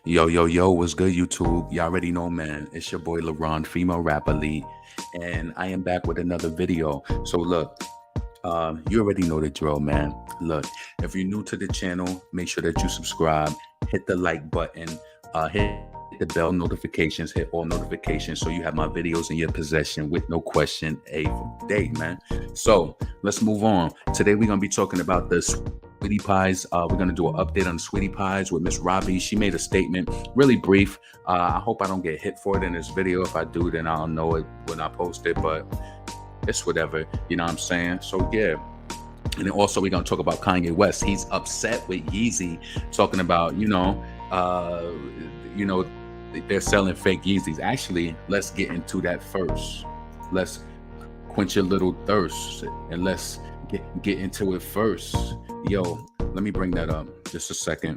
Yo, yo, yo, what's good, YouTube? Y'all already know, man. It's your boy LaRon, female rap elite, and I am back with another video. So, look, you already know the drill, man. Look, if you're new to the channel, make sure that you subscribe, hit the like button, hit the bell notifications, hit all notifications so you have my videos in your possession with no question a day, man. So, let's move on. Today, we're going to be talking about the Sweetie Pies. We're going to do an update on the Sweetie Pies with Miss Robbie. She made a statement, really brief. I hope I don't get hit for it in this video. If I do, then I'll know it when I post it, but it's whatever. You know what I'm saying? So, yeah. And then also, we're going to talk about Kanye West. He's upset with Yeezy, talking about, they're selling fake Yeezys. Actually, let's get into that first. Let's quench your little thirst and let's get into it first. Yo, let me bring that up just a second.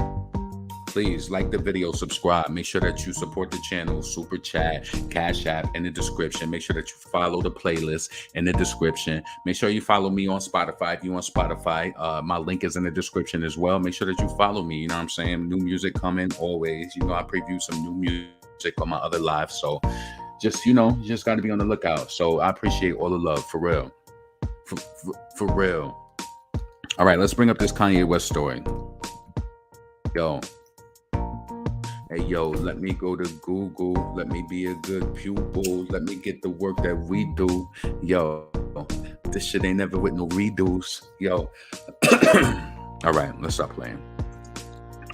Please like the video, subscribe, make sure that you support the channel, super chat, cash app in the description. Make sure that you follow the playlist in the description. Make sure you follow me on Spotify. If you on Spotify, my link is in the description as well. Make sure that you follow me. You know what I'm saying? New music coming always. I preview some new music on my other live. So just, you just got to be on the lookout. So I appreciate all the love, for real. For real. All right, let's bring up this Kanye West story. Yo. Hey, yo, let me go to Google. Let me be a good pupil. Let me get the work that we do. Yo, this shit ain't never with no redos. Yo. All right, let's stop playing.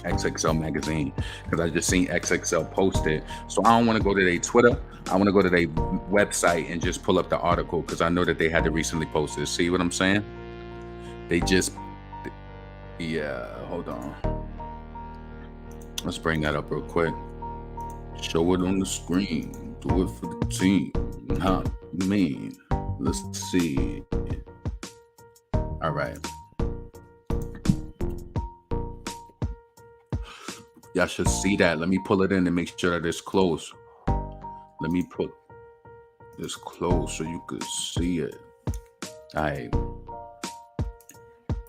XXL magazine, because I just seen XXL post it. So I don't want to go to their Twitter. I want to go to their website and just pull up the article, because I know that they had to recently post it. See what I'm saying? They just, yeah, hold on. Let's bring that up real quick. Show it on the screen. Do it for the team. How you mean? Let's see. All right. Y'all should see that. Let me pull it in and make sure that it's close. Let me put this close so you could see it. All right.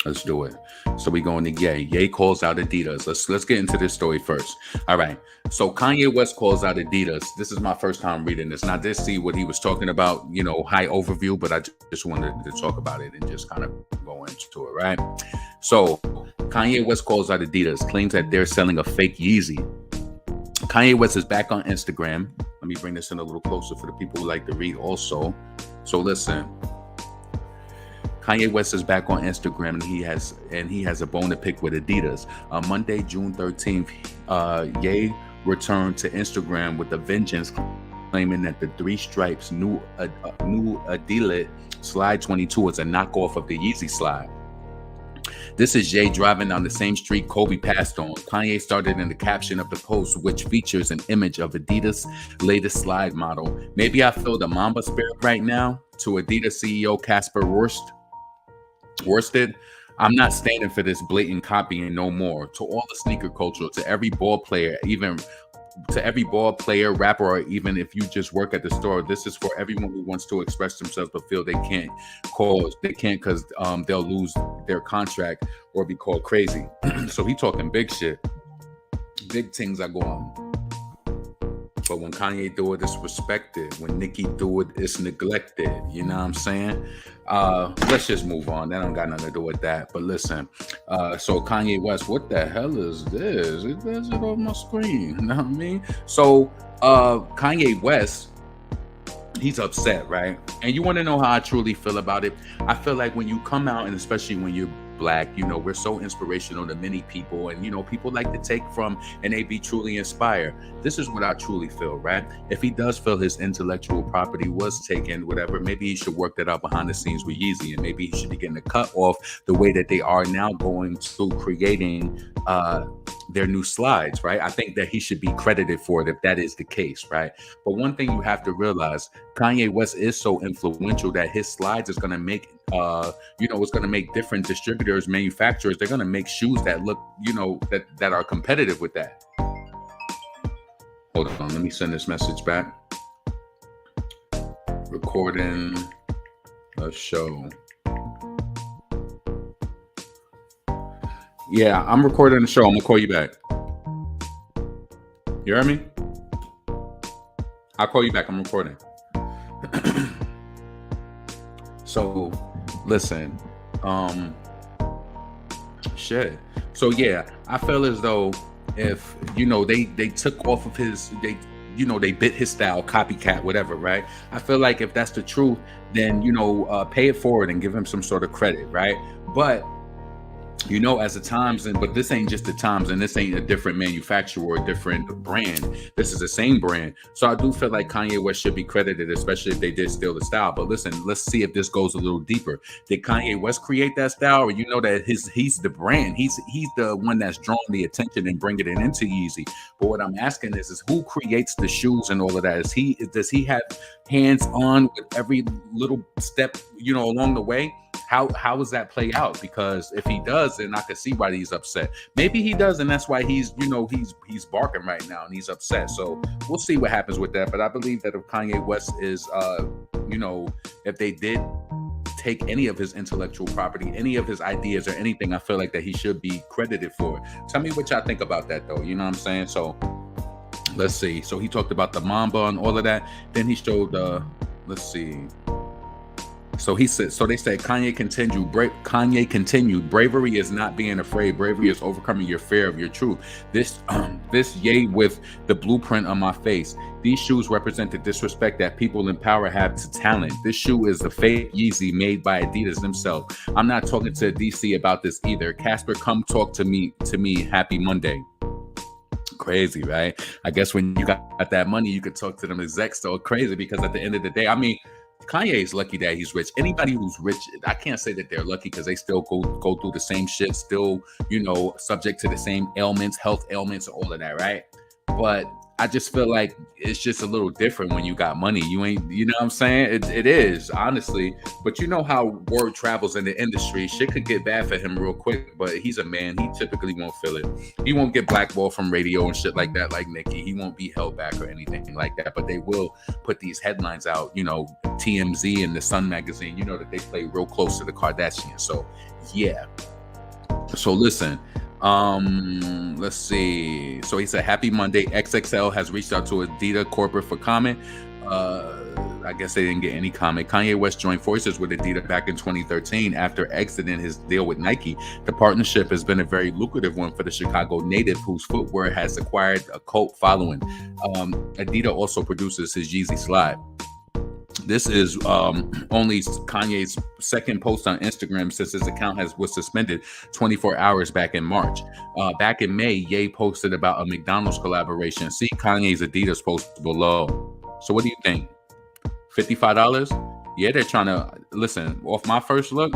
Let's do it. So we going to Ye. Ye calls out Adidas. Let's get into this story first. All right. So Kanye West calls out Adidas. This is my first time reading this, and I did see what he was talking about. High overview, but I just wanted to talk about it and just kind of go into it. Right. So Kanye West calls out Adidas, claims that they're selling a fake Yeezy. Kanye West is back on Instagram. Let me bring this in a little closer for the people who like to read also. So listen. Kanye West is back on Instagram, and he has a bone to pick with Adidas. On Monday, June 13th, Ye returned to Instagram with a vengeance, claiming that the Three Stripes new Adidas Slide 22 is a knockoff of the Yeezy Slide. This is Ye driving down the same street Kobe passed on. Kanye started in the caption of the post, which features an image of Adidas' latest slide model. Maybe I feel the Mamba spirit right now. To Adidas CEO Casper Worsted, I'm not standing for this blatant copying no more. To all the sneaker culture, to every ball player, rapper, or even if you just work at the store, this is for everyone who wants to express themselves but feel they can't because they'll lose their contract or be called crazy. So he talking big shit. Big things are going on. But when Kanye do it, it's respected. When Nicki do it, it's neglected. You know what I'm saying? Let's just move on. That don't got nothing to do with that. But listen, so Kanye West, what the hell is this? It does it on my screen. You know what I mean? So Kanye West, he's upset, right? And you want to know how I truly feel about it? I feel like when you come out, and especially when you're Black, we're so inspirational to many people, and people like to take from and they be truly inspired. This is what I truly feel, right? If he does feel his intellectual property was taken, whatever, maybe he should work that out behind the scenes with Yeezy, and maybe he should be getting a cut off the way that they are now going to creating their new slides, right? I think that he should be credited for it if that is the case, right? But one thing you have to realize, Kanye West is so influential that his slides is going to make it's going to make different distributors, manufacturers, they're going to make shoes that look, that are competitive with that. Hold on, let me send this message back. Recording a show. Yeah, I'm recording the show. I'm going to call you back. You hear me? I'll call you back. I'm recording. So, listen, shit. So yeah, I feel as though if they took off of his they bit his style, copycat, whatever, right? I feel like if that's the truth, then pay it forward and give him some sort of credit, right? But as the times, but this ain't just the times, and this ain't a different manufacturer or a different brand. This is the same brand. So I do feel like Kanye West should be credited, especially if they did steal the style. But listen, let's see if this goes a little deeper. Did Kanye West create that style, or that he's the brand? He's the one that's drawing the attention and bringing it into Yeezy. But what I'm asking is who creates the shoes and all of that? Does he have hands on with every little step along the way? How does that play out? Because if he does, then I could see why he's upset. Maybe he does, and that's why he's he's barking right now and he's upset. So we'll see what happens with that. But I believe that if Kanye West is if they did take any of his intellectual property, any of his ideas or anything, I feel like that he should be credited for it. Tell me what y'all think about that though. You know what I'm saying? So let's see. So he talked about the Mamba and all of that. Then he showed let's see. So they said Kanye continued, bravery is not being afraid. Bravery is overcoming your fear of your truth. This yay with the blueprint on my face. These shoes represent the disrespect that people in power have to talent. This shoe is the fake Yeezy made by Adidas themselves. I'm not talking to DC about this either. Casper, come talk to me. Happy Monday. Crazy, right? I guess when you got that money, you could talk to them execs. So crazy, because at the end of the day, I mean, Kanye is lucky that he's rich. Anybody who's rich, I can't say that they're lucky, because they still go through the same shit, still, subject to the same ailments, health ailments, all of that, right? But I just feel like it's just a little different when you got money. You ain't, you know what I'm saying? It is, honestly. But you know how word travels in the industry. Shit could get bad for him real quick, but he's a man. He typically won't feel it. He won't get blackballed from radio and shit like that, like Nicki. He won't be held back or anything like that. But they will put these headlines out, TMZ and the Sun magazine, that they play real close to the Kardashians. So, yeah. So, listen. Let's see. So he said, happy Monday. XXL has reached out to Adidas corporate for comment. I guess they didn't get any comment. Kanye West joined forces with Adidas back in 2013 after exiting his deal with Nike. The partnership has been a very lucrative one for the Chicago native, whose footwear has acquired a cult following. Adidas also produces his Yeezy slide. This is only Kanye's second post on Instagram since his account was suspended 24 hours back in March. Back in May, Ye posted about a McDonald's collaboration. See Kanye's Adidas post below. So what do you think? $55? Yeah, they're trying to, listen, off my first look,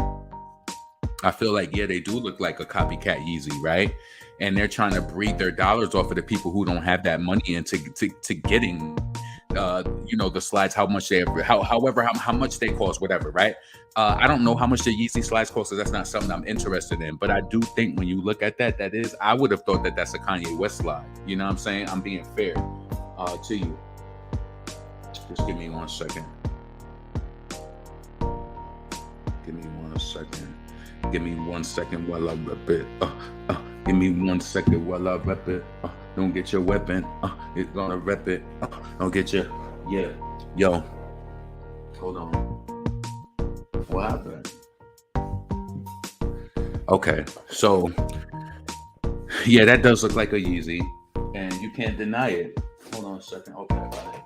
I feel like, yeah, they do look like a copycat Yeezy, right? And they're trying to breed their dollars off of the people who don't have that money into getting the slides, how much they how much they cost, whatever, right? I don't know how much the Yeezy slides cost, so that's not something I'm interested in. But I do think when you look at that is, I would have thought that that's a Kanye West slide. You know what I'm saying? I'm being fair to you. Just give me 1 second. Give me 1 second. Give me 1 second while I rep it. Give me 1 second while I rep it. Don't get your weapon. It's gonna rep it. Don't get your, yeah. Yo, hold on. What happened? Okay, so yeah, that does look like a Yeezy, and you can't deny it. Hold on a second. Okay, got it.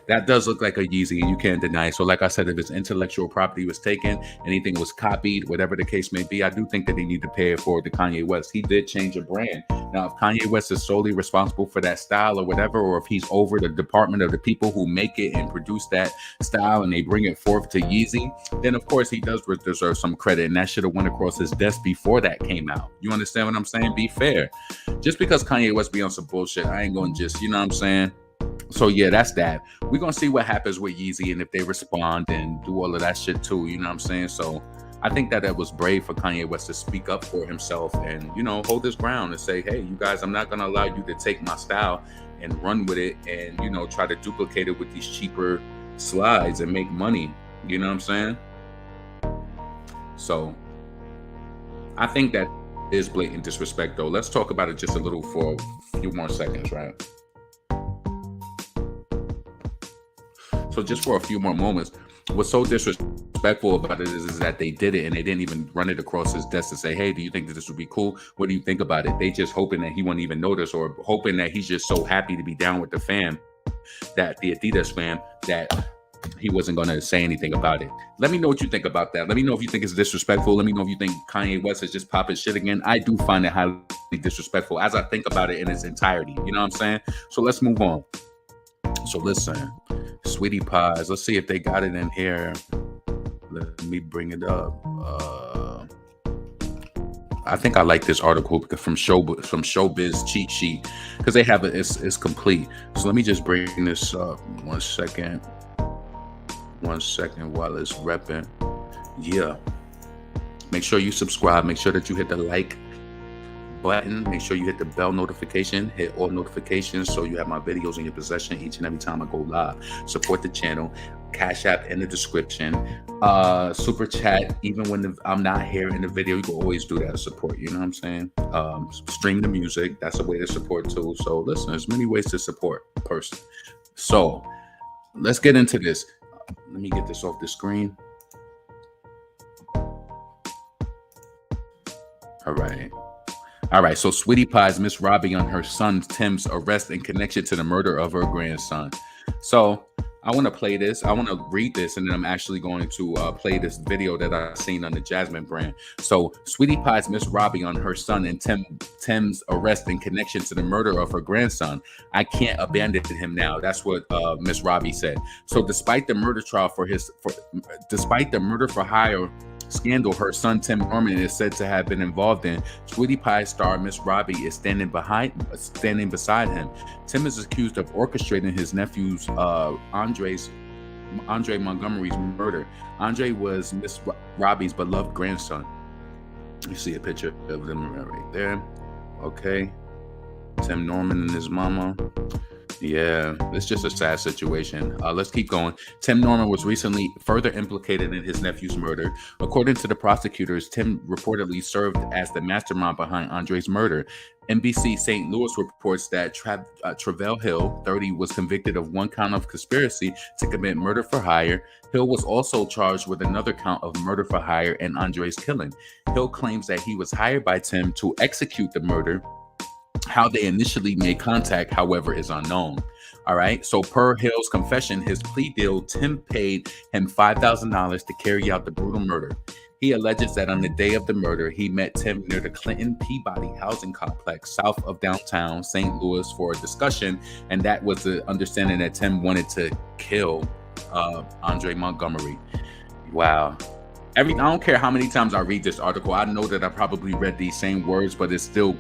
That does look like a Yeezy, and you can't deny it. So like I said, if his intellectual property was taken, anything was copied, whatever the case may be, I do think that they need to pay it forward to Kanye West. He did change a brand. Now, if Kanye West is solely responsible for that style or whatever, or if he's over the department of the people who make it and produce that style and they bring it forth to Yeezy, then of course he does deserve some credit, and that should have went across his desk before that came out. You understand what I'm saying? Be fair. Just because Kanye West be on some bullshit, I ain't going to just, you know what I'm saying? So yeah, that's that. We're going to see what happens with Yeezy and if they respond and do all of that shit too, you know what I'm saying? So I think that it was brave for Kanye West to speak up for himself and, hold his ground and say, hey, you guys, I'm not going to allow you to take my style and run with it and, try to duplicate it with these cheaper slides and make money. You know what I'm saying? So I think that is blatant disrespect though. Let's talk about it just a little for a few more seconds, right? So just for a few more moments, what's so disrespectful about it is that they did it and they didn't even run it across his desk to say, hey, do you think that this would be cool? What do you think about it? They just hoping that he won't even notice, or hoping that he's just so happy to be down with the fam, that the Adidas fam, that he wasn't going to say anything about it. Let me know what you think about that. Let me know if you think it's disrespectful. Let me know if you think Kanye West is just popping shit again. I do find it highly disrespectful as I think about it in its entirety. You know what I'm saying? So let's move on. So listen, Sweetie Pies. Let's see if they got it in here. Let me bring it up. I think I like this article from Showbiz Cheat Sheet, because they have it. It's complete. So let me just bring this up. 1 second. 1 second while it's repping. Yeah. Make sure you subscribe. Make sure that you hit the like button. Make sure you hit the bell notification. Hit all notifications so you have my videos in your possession each and every time I go live. Support the channel. Cash App in the description. Super chat. Even when I'm not here in the video, you can always do that to support. You know what I'm saying? Stream the music. That's a way to support too. So listen, there's many ways to support a person. So let's get into this. Let me get this off the screen. All right. So Sweetie Pie's Miss Robbie on her son Tim's arrest in connection to the murder of her grandson. So I want to play this. I want to read this, and then I'm actually going to play this video that I've seen on the Jasmine brand. So Sweetie Pie's Miss Robbie on her son and Tim's arrest in connection to the murder of her grandson. I can't abandon him now. That's what Miss Robbie said. So despite the murder trial despite the murder for hire scandal her son Tim Norman is said to have been involved in, Sweetie Pie star Miss Robbie is standing beside him. Tim is accused of orchestrating his nephew's Andre Montgomery's murder. Andre was Miss Robbie's beloved grandson. You see a picture of them right there. Okay. Tim Norman and his mama. Yeah, it's just a sad situation. Let's keep going. Tim Norman was recently further implicated in his nephew's murder. According to the prosecutors, Tim reportedly served as the mastermind behind Andre's murder. NBC St. Louis reports that Travell Hill, 30, was convicted of 1 count of conspiracy to commit murder for hire. Hill was also charged with another count of murder for hire and Andre's killing. Hill claims that he was hired by Tim to execute the murder. How they initially made contact, however, is unknown. All right. So per Hill's confession, his plea deal, Tim paid him $5,000 to carry out the brutal murder. He alleges that on the day of the murder, he met Tim near the Clinton Peabody housing complex south of downtown St. Louis for a discussion. And that was the understanding that Tim wanted to kill Andre Montgomery. Wow. I don't care how many times I read this article. I know that I probably read these same words, but it's still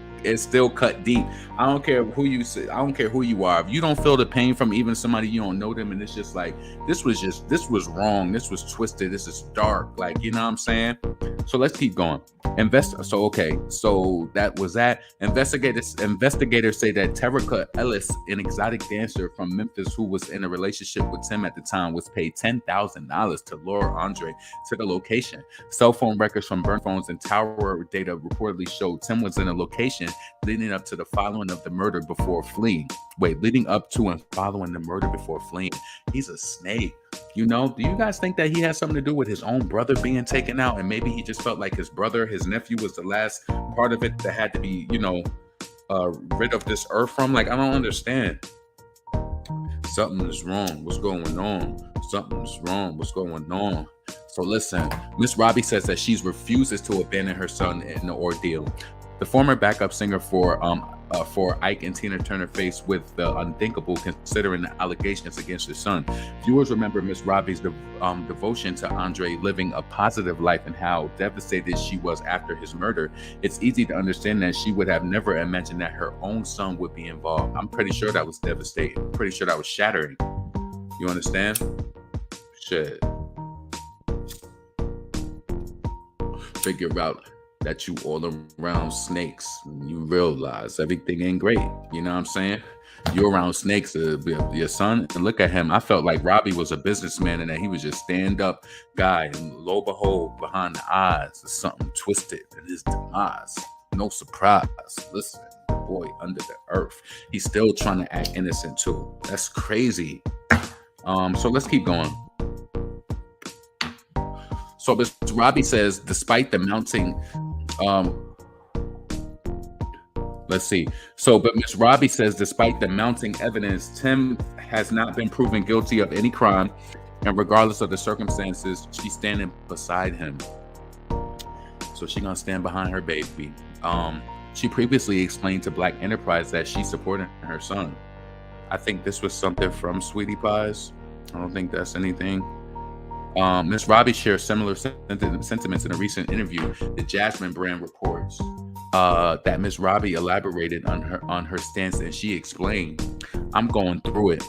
cut deep. I don't care who you say. I don't care who you are. If you don't feel the pain from even somebody you don't know them, and it's just like this was wrong. This was twisted. This is dark. Like, you know what I'm saying? So let's keep going. So that was that. Investigators say that Terica Ellis, an exotic dancer from Memphis who was in a relationship with Tim at the time, was paid $10,000 to lure Andre to the location. Cell phone records from burn phones and tower data reportedly showed Tim was in a location leading up to the following of the murder before fleeing. Leading up to and following the murder before fleeing. He's a snake. You know, do you guys think that he has something to do with his own brother being taken out? And maybe he just felt like his nephew was the last part of it that had to be, rid of this earth from? Like, I don't understand. Something is wrong. What's going on? Something's wrong. What's going on? So listen, Miss Robbie says that she refuses to abandon her son in the ordeal. The former backup singer for Ike and Tina Turner faced with the unthinkable considering the allegations against his son. Viewers remember Miss Robbie's devotion to Andre, living a positive life, and how devastated she was after his murder. It's easy to understand that she would have never imagined that her own son would be involved. I'm pretty sure that was devastating. I'm pretty sure that was shattering. You understand? Shit. Figure out that you all around snakes, you realize everything ain't great. You know what I'm saying? You're around snakes, your son, and look at him. I felt like Robbie was a businessman and that he was just stand-up guy, and lo and behold, behind the eyes is something twisted in his demise. No surprise. Listen, boy under the earth, he's still trying to act innocent too. That's crazy. So let's keep going. So Miss Robbie says, despite the mounting, um, let's see. So, but Miss Robbie says, despite the mounting evidence, Tim has not been proven guilty of any crime, and regardless of the circumstances, she's standing beside him. So she gonna stand behind her baby. She previously explained to Black Enterprise that she supported her son. I think this was something from Sweetie Pies. I don't think that's anything. Miss Robbie shares similar sentiments in a recent interview. The Jasmine brand reports that Miss Robbie elaborated on her stance, and she explained, "I'm going through it."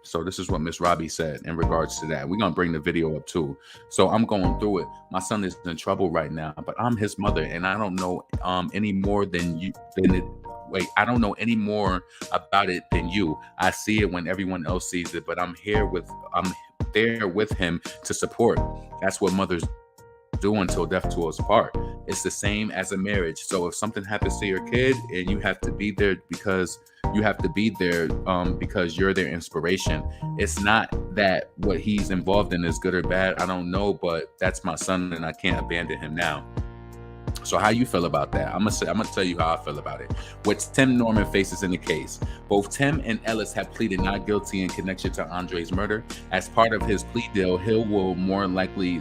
So this is what Miss Robbie said in regards to that. We're gonna bring the video up too. So I'm going through it. My son is in trouble right now, but I'm his mother, and I don't know any more than you. I don't know any more about it than you. I see it when everyone else sees it, but I'm there with him to support. That's what mothers do until death do us part. It's the same as a marriage. So if something happens to your kid and you have to be there because you're their inspiration. It's not that what he's involved in is good or bad. I don't know, but that's my son and I can't abandon him now. So how you feel about that? I'm gonna tell you how I feel about it. What Tim Norman faces in the case. Both Tim and Ellis have pleaded not guilty in connection to Andre's murder. As part of his plea deal, Hill will more likely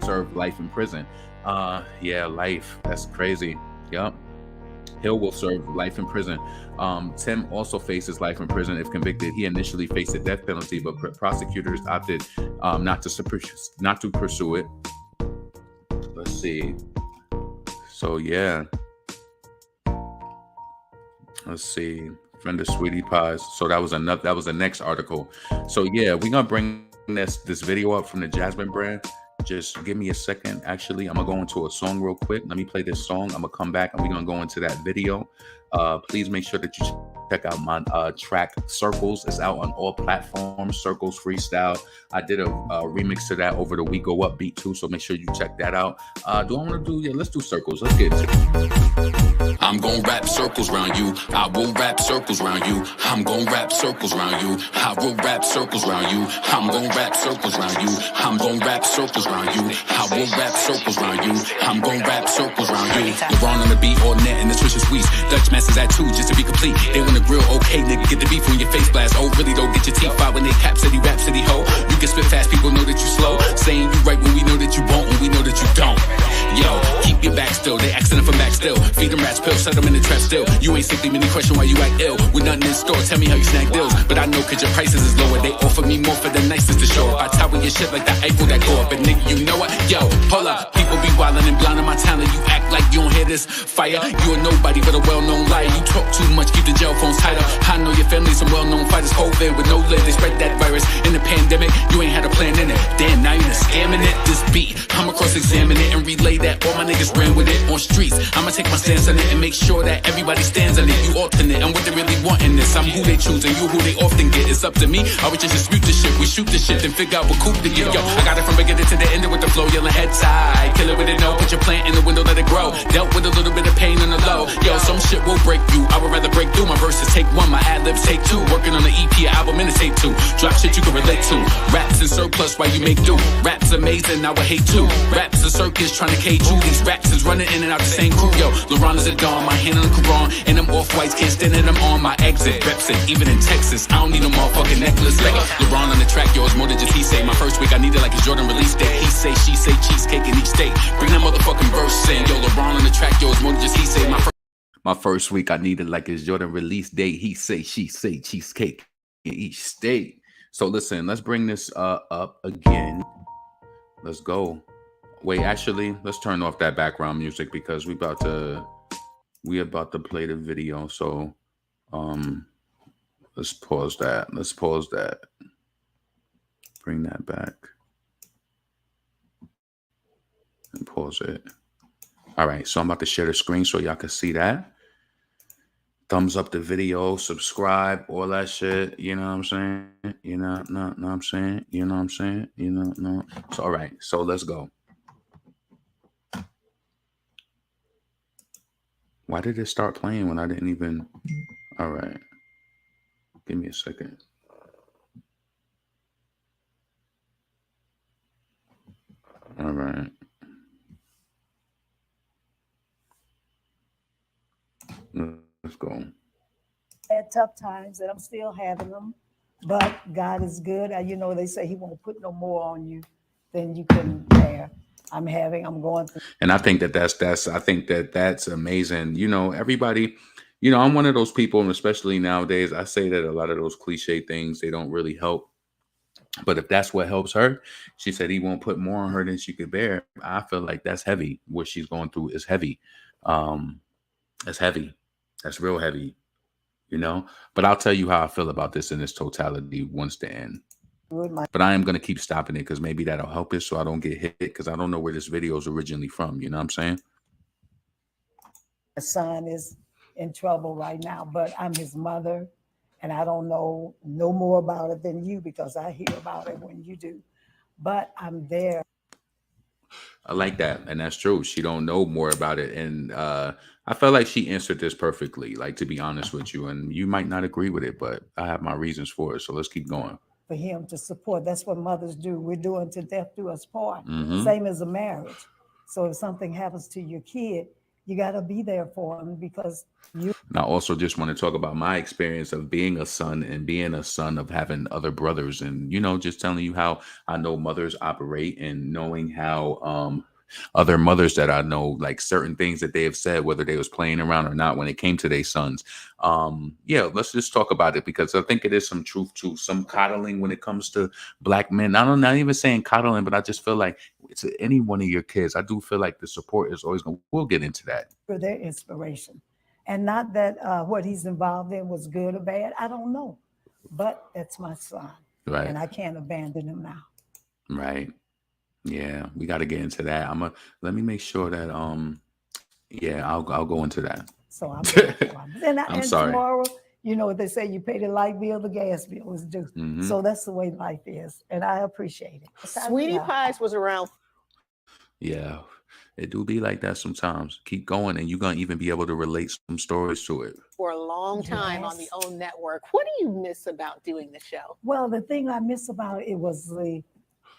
serve life in prison. Yeah, life. That's crazy. Yep. Hill will serve life in prison. Tim also faces life in prison if convicted. He initially faced a death penalty, but prosecutors opted not to pursue it. Let's see. So yeah, let's see. Friend of Sweetie Pies. So that was the next article. So yeah, we're gonna bring this video up from the Jasmine brand. Just give me a second. Actually, I'm gonna go into a song real quick. Let me play this song. I'm gonna come back and we're gonna go into that video. Please make sure that you check out my track Circles. It's out on all platforms. Circles Freestyle. I did a remix to that over the We Go Up beat too, so make sure you check that out. Do I want to do? Yeah, let's do Circles. Let's get it. I'm gon' wrap circles round you. I will wrap circles round you. I'm gon' wrap circles round you. I will wrap circles round you. I'm gon' wrap circles round you. I'm gon' wrap circles round you. I will wrap circles round you. I'm gon' wrap circles round you. LeBron on the beat, all net and the Trisha Sweets. Dutch Masters at 2 just to be complete. They want the grill, okay, nigga, get the beef on your face blast. Oh, really though, get your teeth out when they cap city, rap city, ho. You can spit fast, people know that you slow. Saying you right when we know that you won't, when we know that you don't. Yo, keep your back still. They asking for back still. Feed them rats pills, set them in the trap still. You ain't simply many question why you act ill. With nothing in store, tell me how you snag deals. But I know cause your prices is lower. They offer me more for the nicest to show up. I tower your shit like the Eiffel that go up. And nigga, you know what? Yo, hold up. People be wildin' and blindin' my talent. You act like you don't hear this fire. You a nobody but a well-known liar. You talk too much, keep the jail phones tighter. I know your family's some well-known fighters. COVID with no lid, they spread that virus. In the pandemic, you ain't had a plan in it. Damn, now you done scamming it. This beat, I'ma cross-examine it and relay that. All my niggas ran with it on streets. I'ma take my stance on it and make sure that everybody stands on it. You alternate and what they really want in this. I'm who they choose and you who they often get. It's up to me. I would just dispute the shit. We shoot the shit and figure out what coup to get. Yo, I got it from beginning to the end with the flow, yelling head tight. Kill it with it, no. Put your plant in the window, let it grow. Dealt with a little bit of pain on the low. Yo, some shit will break you. I would rather break through. My verses take 1, my ad-libs take 2. Working on the EP album and it take 2. Drop shit you can relate to. Raps in surplus while you make do. Raps amazing, I would hate too. Raps a circus trying to cage you. These raps is running in and out the same crew. Yo, LeBron is a dawn, my hand on the Quran. And them off-whites can't stand it, I'm on my exit. Reps it, even in Texas, I don't need no motherfucking necklace. Like LeBron on the track, yo, it's more than just he say. My first week, I need it like his Jordan release date. He say, she say, cheesecake in each state. Bring that motherfucking verse in. Yo, LeBron on the track, yo, it's more than just he say. My first week, I needed like his Jordan release date. He say, she say, cheesecake in each state. So listen, let's bring this up again. Let's go. Wait, actually, let's turn off that background music because we about to play the video. So let's pause that. Let's pause that. Bring that back. And pause it. All right, so I'm about to share the screen so y'all can see that. Thumbs up the video, subscribe, all that shit. You know what I'm saying? You know what I'm saying? You know what I'm saying? You know, no. So, all right, so let's go. Why did it start playing when I didn't even? All right. Give me a second. Right. Let's go. Had tough times, and I'm still having them. But God is good. You know, they say He won't put no more on you than you can bear. I'm going through. And I think that I think that that's amazing. You know, everybody, you know, I'm one of those people, and especially nowadays, I say that a lot of those cliche things, they don't really help. But if that's what helps her, she said he won't put more on her than she could bear. I feel like that's heavy. What she's going through is heavy. Um, that's heavy. That's real heavy, you know. But I'll tell you how I feel about this in its totality once the end. My But I am gonna keep stopping it because maybe that'll help it so I don't get hit because I don't know where this video is originally from. You know what I'm saying? son is in trouble right now, but I'm his mother, and I don't know no more about it than you because I hear about it when you do. But I'm there. I like that, and that's true. She don't know more about it, and I felt like she answered this perfectly. Like to be honest with you, and you might not agree with it, but I have my reasons for it. So let's keep going. For him to support. That's what mothers do. We're doing to death do us part. Mm-hmm. Same as a marriage. So if something happens to your kid, you got to be there for them because you. And I also just want to talk about my experience of being a son and being a son of having other brothers, and you know, just telling you how I know mothers operate and knowing how other mothers that I know, like certain things that they have said, whether they was playing around or not when it came to their sons. Yeah, let's just talk about it because I think it is some truth to some coddling when it comes to black men. I don't not even saying coddling, but I just feel like it's any one of your kids. I do feel like the support is always going. We'll get into that. For their inspiration. And not that what he's involved in was good or bad. I don't know. But that's my son. Right. And I can't abandon him now. Right. Yeah, we got to get into that. Let me make sure that yeah, I'll go into that. So I'm there for him. And sorry. Tomorrow, you know what they say, you pay the light bill, the gas bill is due. Mm-hmm. So that's the way life is. And I appreciate it. Sweetie Pies was around. Yeah, it do be like that sometimes. Keep going, and you're gonna even be able to relate some stories to it. For a long time on the OWN network. What do you miss about doing the show? Well, the thing I miss about it was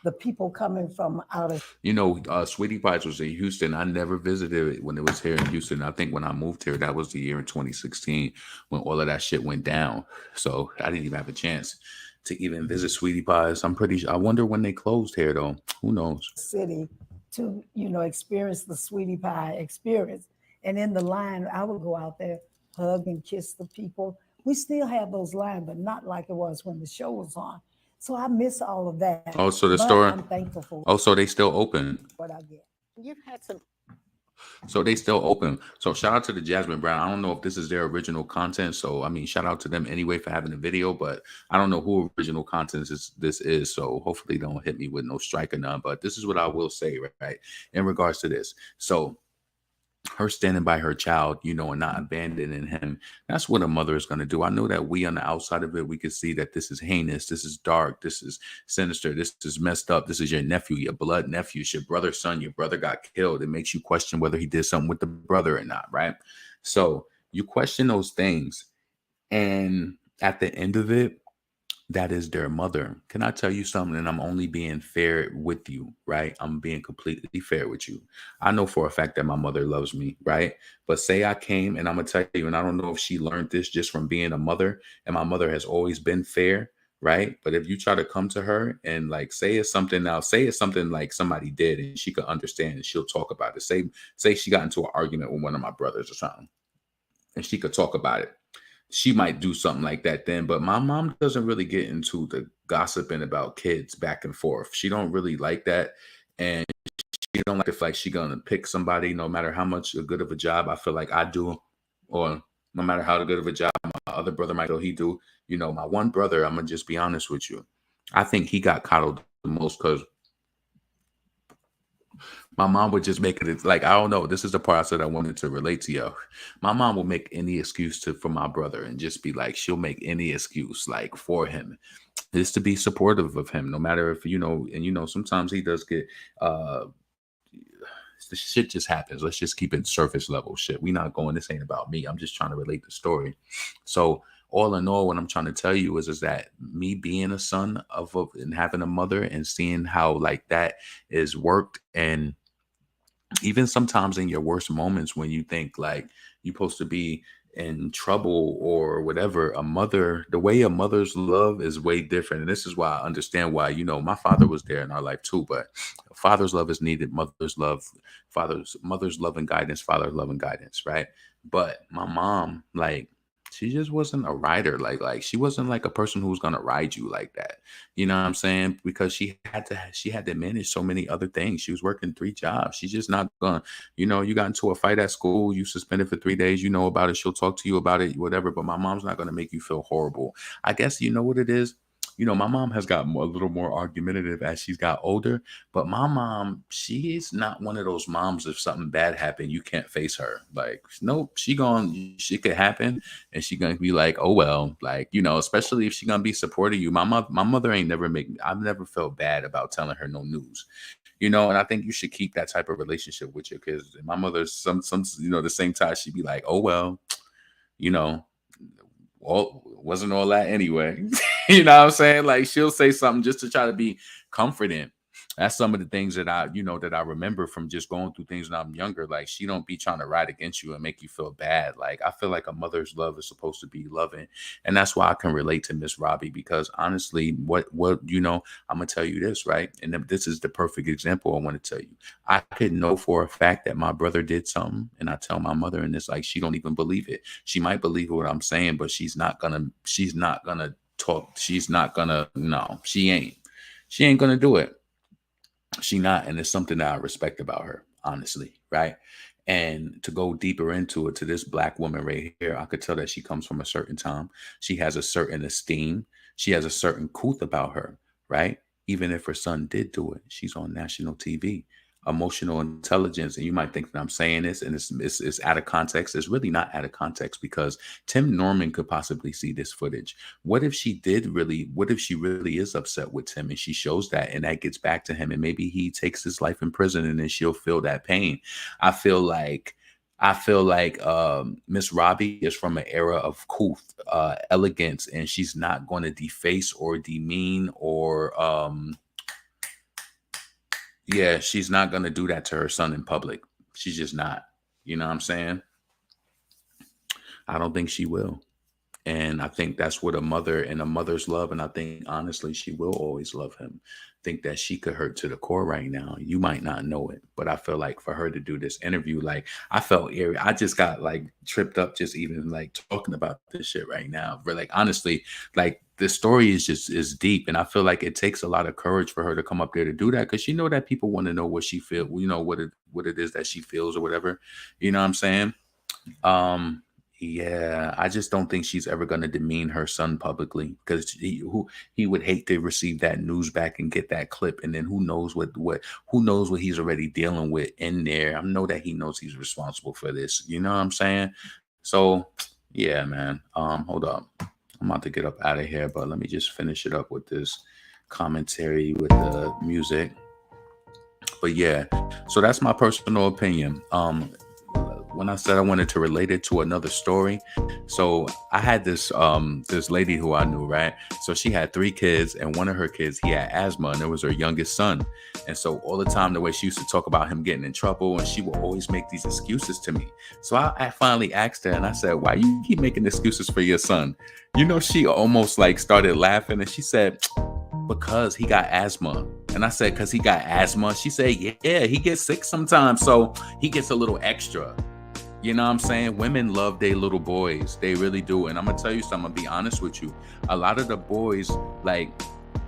the people coming from out of. You know, Sweetie Pies was in Houston. I never visited it when it was here in Houston. I think when I moved here, that was the year in 2016 when all of that shit went down. So I didn't even have a chance to even visit Sweetie Pies. I wonder when they closed here, though. Who knows? City to, you know, experience the Sweetie Pie experience. And in the line, I would go out there, hug and kiss the people. We still have those lines, but not like it was when the show was on. So I miss all of that. Oh, so the store. I'm thankful for. Oh, so they still open. What I get. You've had some. So they still open. So shout out to the Jasmine Brown. I don't know if this is their original content. So I mean, shout out to them anyway for having a video. But I don't know who original content this is. So hopefully don't hit me with no strike or none. But this is what I will say, right? In regards to this. So her standing by her child, you know, and not abandoning him. That's what a mother is going to do. I know that we on the outside of it, we can see that this is heinous. This is dark. This is sinister. This is messed up. This is your nephew, your blood nephew, it's your brother's son. Your brother got killed. It makes you question whether he did something with the brother or not, right? So you question those things. And at the end of it, that is their mother. Can I tell you something? And I'm only being fair with you, right? I'm being completely fair with you. I know for a fact that my mother loves me, right? But say I came and I'm going to tell you, and I don't know if she learned this just from being a mother, and my mother has always been fair, right? But if you try to come to her and like say it's something like somebody did and she could understand and she'll talk about it. Say she got into an argument with one of my brothers or something and she could talk about it. She might do something like that then, but my mom doesn't really get into the gossiping about kids back and forth. She don't really like that, and she don't like to feel like she gonna pick somebody no matter how much good of a job I feel like I do, or no matter how good of a job my other brother might feel he do. You know, my one brother, I'm gonna just be honest with you. I think he got coddled the most because my mom would just make it like, I don't know. This is the part I said I wanted to relate to you. My mom will make any excuse for my brother and just be like, she'll make any excuse like for him just to be supportive of him, no matter if, you know, and, you know, sometimes he does get, the shit just happens. Let's just keep it surface level shit. We not going, this ain't about me. I'm just trying to relate the story. So all in all, what I'm trying to tell you is that me being a son and having a mother and seeing how like that is worked, and even sometimes in your worst moments when you think like you're supposed to be in trouble or whatever, the way a mother's love is way different. And this is why I understand why, my father was there in our life too, but father's love is needed, mother's love and guidance, father's love and guidance, right? But my mom, like, she just wasn't a rider. Like she wasn't like a person who was gonna ride you like that. You know what I'm saying? Because she had to manage so many other things. She was working 3 jobs. She's just not gonna, you got into a fight at school, you suspended for 3 days, you know about it, she'll talk to you about it, whatever. But my mom's not gonna make you feel horrible. I guess you know what it is. My mom has gotten a little more argumentative as she's got older, but my mom, she's not one of those moms. If something bad happened, you can't face her. Like, nope, she could happen, and she gonna be like, oh well, like, especially if she gonna be supporting you. My mother ain't never I've never felt bad about telling her no news. And I think you should keep that type of relationship with your kids. And my mother's some the same time she'd be like, oh well, you know, wasn't all that anyway. You know what I'm saying? Like, she'll say something just to try to be comforting. That's some of the things that I remember from just going through things when I'm younger. Like, she don't be trying to ride against you and make you feel bad. Like, I feel like a mother's love is supposed to be loving. And that's why I can relate to Miss Robbie, because honestly, I'm gonna tell you this, right? And this is the perfect example I want to tell you. I could know for a fact that my brother did something, and I tell my mother, and it's like she don't even believe it. She might believe what I'm saying, but she's not gonna talk. No, she ain't gonna do it. She not, and it's something that I respect about her, honestly, right? And to go deeper into it, to this black woman right here, I could tell that she comes from a certain time. She has a certain esteem. She has a certain couth about her, right? Even if her son did do it, she's on national TV. Emotional intelligence, and you might think that I'm saying this, and it's out of context. It's really not out of context, because Tim Norman could possibly see this footage. What if she really is upset with Tim, and she shows that, and that gets back to him, and maybe he takes his life in prison, and then she'll feel that pain. I feel like Miss Robbie is from an era of couth, elegance, and she's not going to deface or demean or yeah, she's not going to do that to her son in public. She's just not. You know what I'm saying? I don't think she will. And I think that's what a mother's love. And I think, honestly, she will always love him. Think that she could hurt to the core right now. You might not know it, but I feel like for her to do this interview, like, I felt eerie. I just got like tripped up just even like talking about this shit right now. But like, honestly, like, the story is deep. And I feel like it takes a lot of courage for her to come up there to do that, because she know that people want to know what she feels, what it is that she feels or whatever. You know what I'm saying? Um, yeah, I just don't think she's ever going to demean her son publicly, because he would hate to receive that news back and get that clip, and then who knows what he's already dealing with in there. I know that he knows he's responsible for this. You know what I'm saying? So yeah, man. Hold up, I'm about to get up out of here, but let me just finish it up with this commentary with the music. But yeah, so that's my personal opinion. When I said I wanted to relate it to another story, so I had this lady who I knew, right? So she had 3 kids, and one of her kids, he had asthma, and it was her youngest son. And so all the time, the way she used to talk about him getting in trouble, and she would always make these excuses to me. So I finally asked her, and I said, why you keep making excuses for your son? She almost like started laughing, and she said, because he got asthma. And I said, because he got asthma? She said, yeah, he gets sick sometimes, so he gets a little extra. You know what I'm saying? Women love their little boys. They really do. And I'm going to tell you something. I'm going to be honest with you. A lot of the boys, like,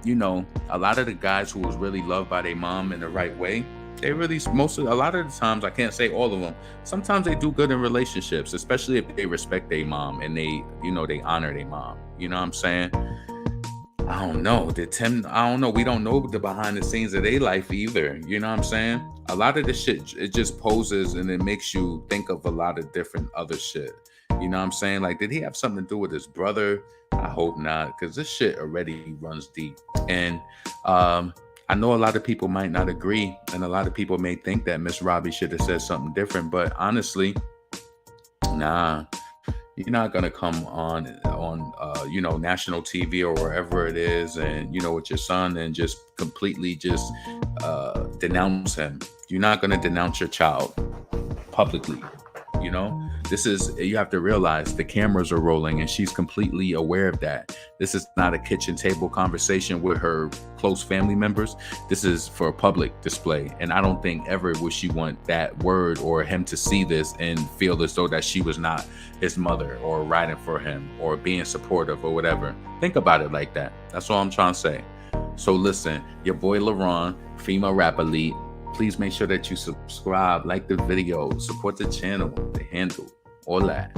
a lot of the guys who was really loved by their mom in the right way, a lot of the times, I can't say all of them, sometimes they do good in relationships, especially if they respect their mom and they honor their mom. You know what I'm saying? I don't know. I don't know. We don't know the behind the scenes of their life either. You know what I'm saying? A lot of the shit, it just poses and it makes you think of a lot of different other shit. You know what I'm saying? Like, did he have something to do with his brother? I hope not, because this shit already runs deep. And I know a lot of people might not agree, and a lot of people may think that Miss Robbie should have said something different. But honestly, nah. You're not gonna come on national TV or wherever it is, and with your son, and just completely just denounce him. You're not gonna denounce your child publicly. You have to realize the cameras are rolling, and she's completely aware of that. This is not a kitchen table conversation with her close family members. This is for a public display, and I don't think ever would she want that word or him to see this and feel as though that she was not his mother, or riding for him, or being supportive, or whatever. Think about it like that. That's all I'm trying to say. So listen, your boy LaRon, female rap elite. Please make sure that you subscribe, like the video, support the channel, the handle, all that.